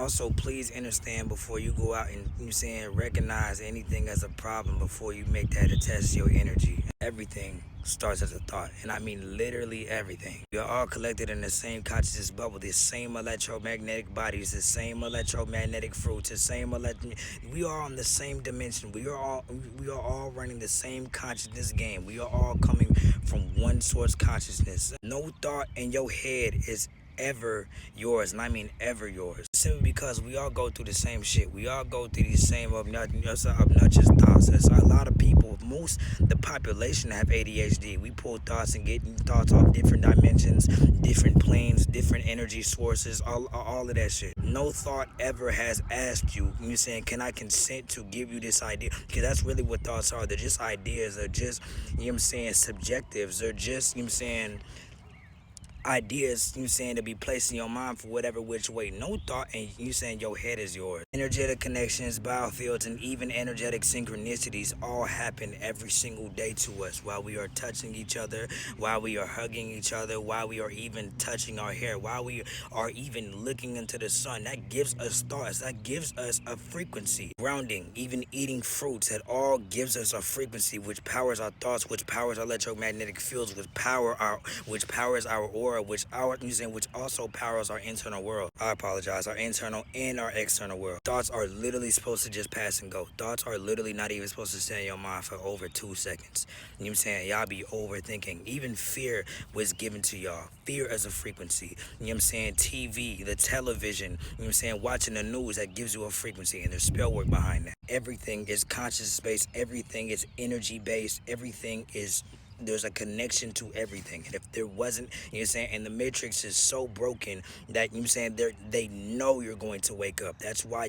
Also, please understand before you go out and recognize anything as a problem before you make that attach to your energy. Everything starts as a thought, and I mean literally everything. We are all collected in the same consciousness bubble, the same electromagnetic bodies, the same electromagnetic fruits, the same we are on the same dimension. We are all running the same consciousness game. We are all coming from one source consciousness. No thought in your head is ever yours, and I mean ever yours. Simply because we all go through the same shit. We all go through these same obnoxious thoughts. There's a lot of people, most the population have ADHD. We pull thoughts and get thoughts off different dimensions, different planes, different energy sources, all of that shit. No thought ever has asked you, can I consent to give you this idea? Because that's really what thoughts are. They're just ideas. They're just, subjectives. They're just, ideas, to be placed in your mind for whatever which way. No thought, and your head is yours. Energetic connections, biofields, and even energetic synchronicities all happen every single day to us while we are touching each other, while we are hugging each other, while we are even touching our hair, while we are even looking into the sun. That gives us thoughts. That gives us a frequency. Grounding, even eating fruits, that all gives us a frequency which powers our thoughts, which powers our electromagnetic fields, which powers our aura, which also powers our internal world. I apologize, our internal and our external world. Thoughts are literally supposed to just pass and go. Thoughts are literally not even supposed to stay in your mind for over 2 seconds. Y'all be overthinking. Even fear was given to y'all. Fear as a frequency. TV, the television, watching the news, that gives you a frequency, and there's spell work behind that. Everything is conscious based, everything is energy based, everything is, there's a connection to everything. And if there wasn't, and the matrix is so broken that they know you're going to wake up. That's why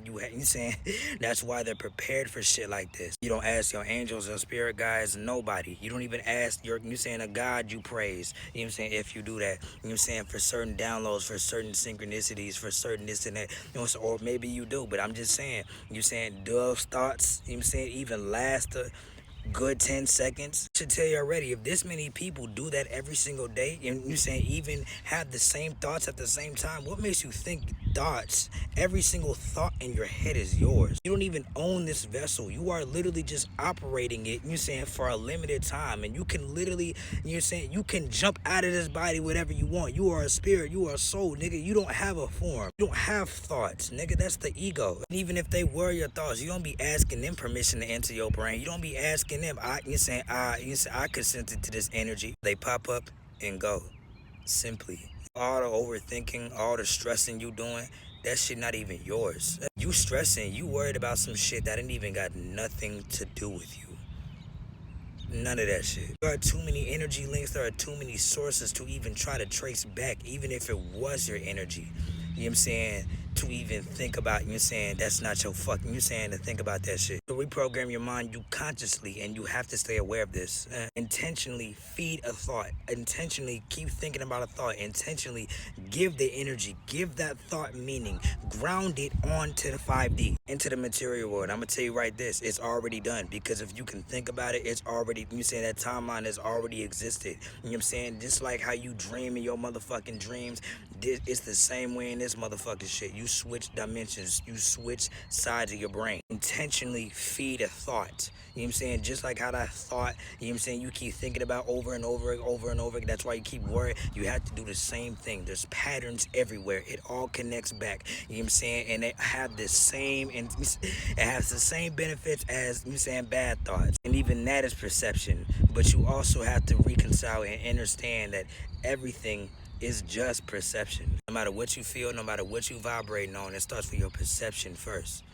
that's why they're prepared for shit like this. You don't ask your angels or spirit guides, nobody. You don't even ask a God you praise, if you do that, for certain downloads, for certain synchronicities, for certain this and that, or maybe you do, but I'm just saying, those thoughts, even last good 10 seconds. I should tell you already, if this many people do that every single day, and even have the same thoughts at the same time, what makes you think thoughts, every single thought in your head is yours? You don't even own this vessel. You are literally just operating it, for a limited time, and you can literally, you can jump out of this body whatever you want. You are a spirit, you are a soul, nigga. You don't have a form. You don't have thoughts, nigga. That's the ego. And even if they were your thoughts, you don't be asking them permission to enter your brain. You don't be asking them, I consented to this energy. They pop up and go. Simply. All the overthinking, all the stressing you doing, that shit not even yours. You stressing, you worried about some shit that ain't even got nothing to do with you. None of that shit. There are too many energy links. There are too many sources to even try to trace back, even if it was your energy. To even think about, that's not your fucking, to think about that shit. To reprogram your mind, you consciously, and you have to stay aware of this. Intentionally feed a thought. Intentionally keep thinking about a thought. Intentionally give the energy, give that thought meaning. Ground it onto the 5D, into the material world. I'm gonna tell you right this, it's already done. Because if you can think about it, it's already, that timeline has already existed. Just like how you dream in your motherfucking dreams, it's the same way in this motherfucking shit. You switch dimensions, you switch sides of your brain. Intentionally feed a thought. Just like how that thought, you keep thinking about over and over and over. That's why you keep worrying. You have to do the same thing. There's patterns everywhere. It all connects back. And it have the same, and it has the same benefits as bad thoughts. And even that is perception. But you also have to reconcile and understand that everything is just perception. No matter what you feel, no matter what you vibrating on, it starts with your perception first.